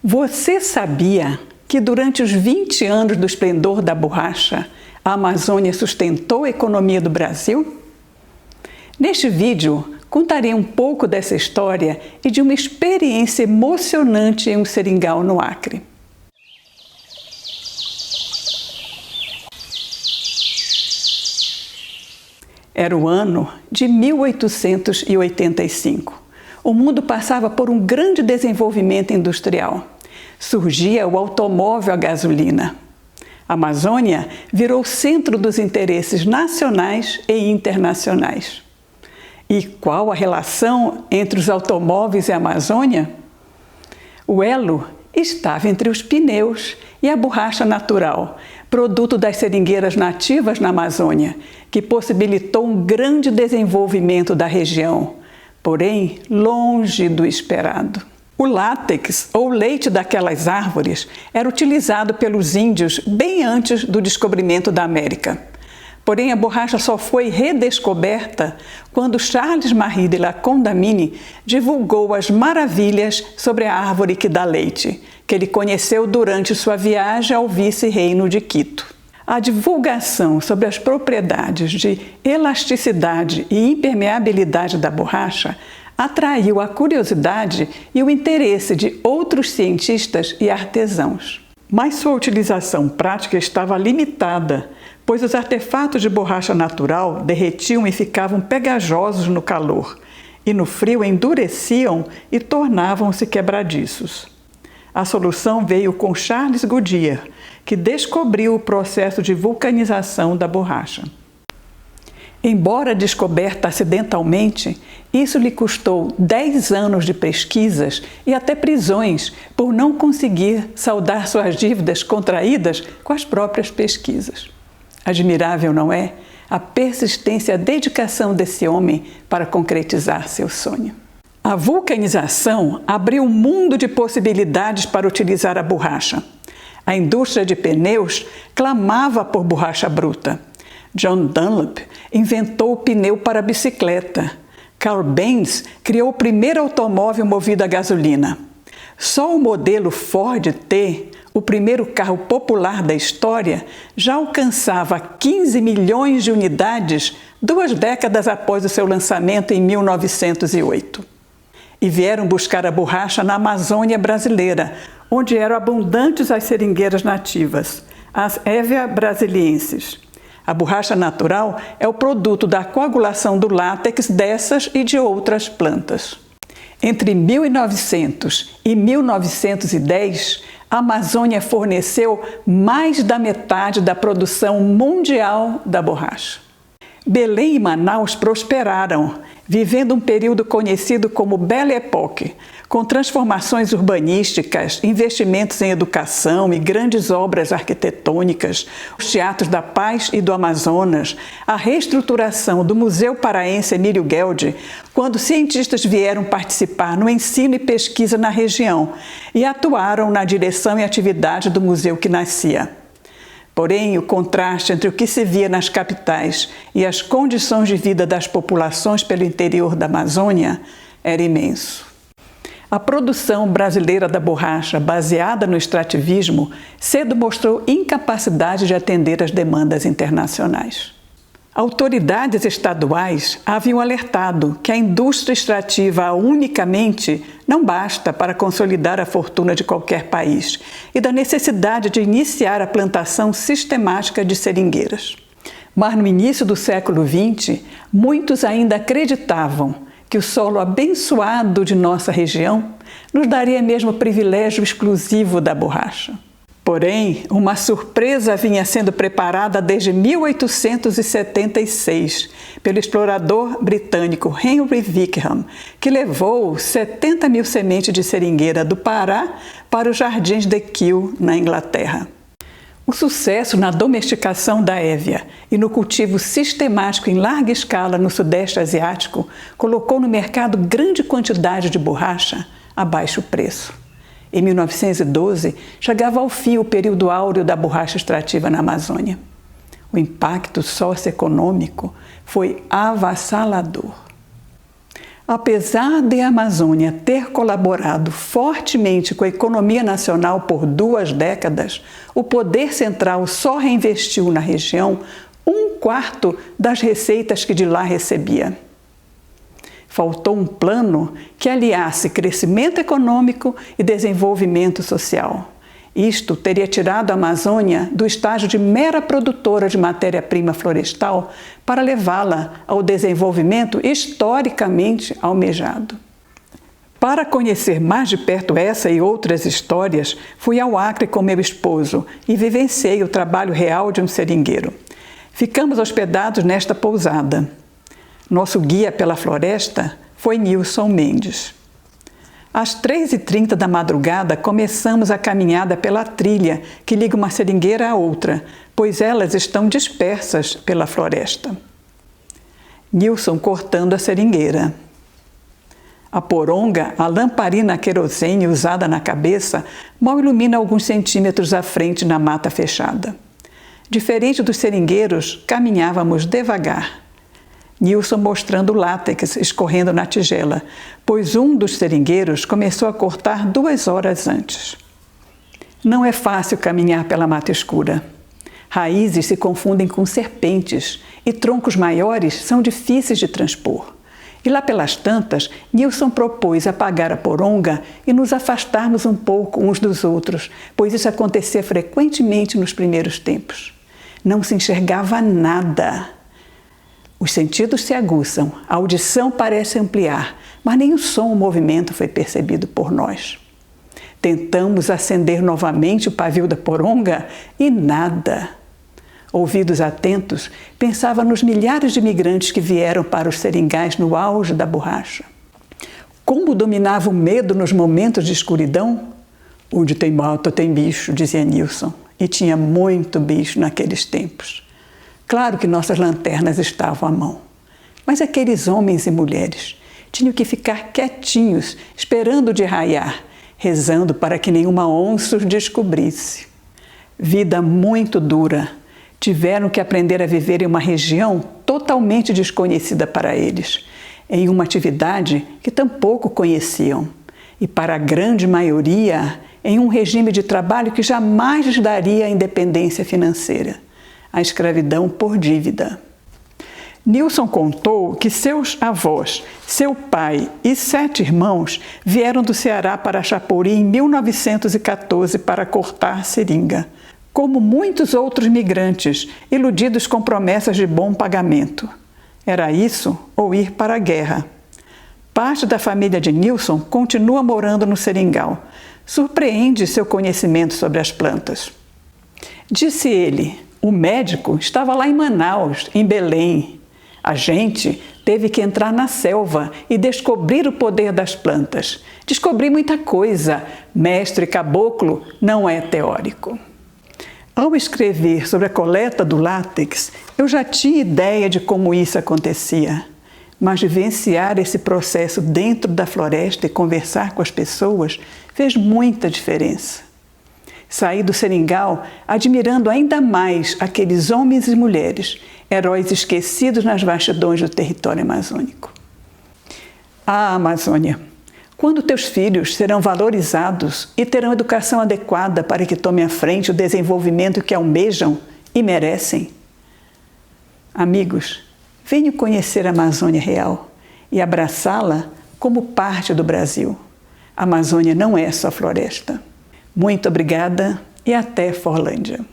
Você sabia que durante os 20 anos do esplendor da borracha, a Amazônia sustentou a economia do Brasil? Neste vídeo, contarei um pouco dessa história e de uma experiência emocionante em um seringal no Acre. Era o ano de 1885. O mundo passava por um grande desenvolvimento industrial. Surgia o automóvel a gasolina. A Amazônia virou o centro dos interesses nacionais e internacionais. E qual a relação entre os automóveis e a Amazônia? O elo estava entre os pneus e a borracha natural, produto das seringueiras nativas na Amazônia, que possibilitou um grande desenvolvimento da região, porém longe do esperado. O látex, ou leite daquelas árvores, era utilizado pelos índios bem antes do descobrimento da América. Porém, a borracha só foi redescoberta quando Charles Marie de la Condamine divulgou as maravilhas sobre a árvore que dá leite, que ele conheceu durante sua viagem ao vice-reino de Quito. A divulgação sobre as propriedades de elasticidade e impermeabilidade da borracha atraiu a curiosidade e o interesse de outros cientistas e artesãos. Mas sua utilização prática estava limitada, pois os artefatos de borracha natural derretiam e ficavam pegajosos no calor, e no frio endureciam e tornavam-se quebradiços. A solução veio com Charles Goodyear, que descobriu o processo de vulcanização da borracha. Embora descoberta acidentalmente, isso lhe custou 10 anos de pesquisas e até prisões por não conseguir saldar suas dívidas contraídas com as próprias pesquisas. Admirável, não é? A persistência e a dedicação desse homem para concretizar seu sonho. A vulcanização abriu um mundo de possibilidades para utilizar a borracha. A indústria de pneus clamava por borracha bruta. John Dunlop inventou o pneu para bicicleta. Carl Benz criou o primeiro automóvel movido a gasolina. Só o modelo Ford T, o primeiro carro popular da história, já alcançava 15 milhões de unidades 2 décadas após o seu lançamento em 1908. E vieram buscar a borracha na Amazônia brasileira, onde eram abundantes as seringueiras nativas, as Hevea brasiliensis. A borracha natural é o produto da coagulação do látex dessas e de outras plantas. Entre 1900 e 1910, a Amazônia forneceu mais da metade da produção mundial da borracha. Belém e Manaus prosperaram, vivendo um período conhecido como Belle Époque, com transformações urbanísticas, investimentos em educação e grandes obras arquitetônicas, os teatros da Paz e do Amazonas, a reestruturação do Museu Paraense Emílio Gueldi, quando cientistas vieram participar no ensino e pesquisa na região e atuaram na direção e atividade do museu que nascia. Porém, o contraste entre o que se via nas capitais e as condições de vida das populações pelo interior da Amazônia era imenso. A produção brasileira da borracha, baseada no extrativismo, cedo mostrou incapacidade de atender às demandas internacionais. Autoridades estaduais haviam alertado que a indústria extrativa unicamente não basta para consolidar a fortuna de qualquer país e da necessidade de iniciar a plantação sistemática de seringueiras. Mas no início do século XX, muitos ainda acreditavam que o solo abençoado de nossa região nos daria mesmo o privilégio exclusivo da borracha. Porém, uma surpresa vinha sendo preparada desde 1876 pelo explorador britânico Henry Wickham, que levou 70 mil sementes de seringueira do Pará para os jardins de Kew, na Inglaterra. O sucesso na domesticação da Hevea e no cultivo sistemático em larga escala no Sudeste Asiático colocou no mercado grande quantidade de borracha a baixo preço. Em 1912, chegava ao fim o período áureo da borracha extrativa na Amazônia. O impacto socioeconômico foi avassalador. Apesar de a Amazônia ter colaborado fortemente com a economia nacional por 2 décadas, o poder central só reinvestiu na região 1/4 das receitas que de lá recebia. Faltou um plano que aliasse crescimento econômico e desenvolvimento social. Isto teria tirado a Amazônia do estágio de mera produtora de matéria-prima florestal para levá-la ao desenvolvimento historicamente almejado. Para conhecer mais de perto essa e outras histórias, fui ao Acre com meu esposo e vivenciei o trabalho real de um seringueiro. Ficamos hospedados nesta pousada. Nosso guia pela floresta foi Nilson Mendes. Às 3h30 da madrugada, começamos a caminhada pela trilha que liga uma seringueira à outra, pois elas estão dispersas pela floresta. Nilson cortando a seringueira. A poronga, a lamparina a querosene usada na cabeça, mal ilumina alguns centímetros à frente na mata fechada. Diferente dos seringueiros, caminhávamos devagar. Nilson mostrando o látex escorrendo na tigela, pois um dos seringueiros começou a cortar 2 horas antes. Não é fácil caminhar pela mata escura. Raízes se confundem com serpentes e troncos maiores são difíceis de transpor. E lá pelas tantas, Nilson propôs apagar a poronga e nos afastarmos um pouco uns dos outros, pois isso acontecia frequentemente nos primeiros tempos. Não se enxergava nada. Os sentidos se aguçam, a audição parece ampliar, mas nenhum som ou movimento foi percebido por nós. Tentamos acender novamente o pavio da poronga e nada. Ouvidos atentos, pensava nos milhares de imigrantes que vieram para os seringais no auge da borracha. Como dominava o medo nos momentos de escuridão? Onde tem mata, tem bicho, dizia Nilson, e tinha muito bicho naqueles tempos. Claro que nossas lanternas estavam à mão, mas aqueles homens e mulheres tinham que ficar quietinhos, esperando de raiar, rezando para que nenhuma onça os descobrisse. Vida muito dura. Tiveram que aprender a viver em uma região totalmente desconhecida para eles, em uma atividade que tampouco conheciam, e para a grande maioria, em um regime de trabalho que jamais lhes daria a independência financeira. A escravidão por dívida. Nilson contou que seus avós, seu pai e 7 irmãos vieram do Ceará para Chapuri em 1914 para cortar seringa, como muitos outros migrantes, iludidos com promessas de bom pagamento. Era isso ou ir para a guerra. Parte da família de Nilson continua morando no seringal. Surpreende seu conhecimento sobre as plantas. Disse ele: o médico estava lá em Manaus, em Belém. A gente teve que entrar na selva e descobrir o poder das plantas. Descobri muita coisa. Mestre caboclo não é teórico. Ao escrever sobre a coleta do látex, eu já tinha ideia de como isso acontecia. Mas vivenciar esse processo dentro da floresta e conversar com as pessoas fez muita diferença. Saí do seringal admirando ainda mais aqueles homens e mulheres, heróis esquecidos nas vastidões do território amazônico. Ah, Amazônia, quando teus filhos serão valorizados e terão educação adequada para que tomem à frente o desenvolvimento que almejam e merecem? Amigos, venham conhecer a Amazônia real e abraçá-la como parte do Brasil. A Amazônia não é só floresta. Muito obrigada e até Forlândia.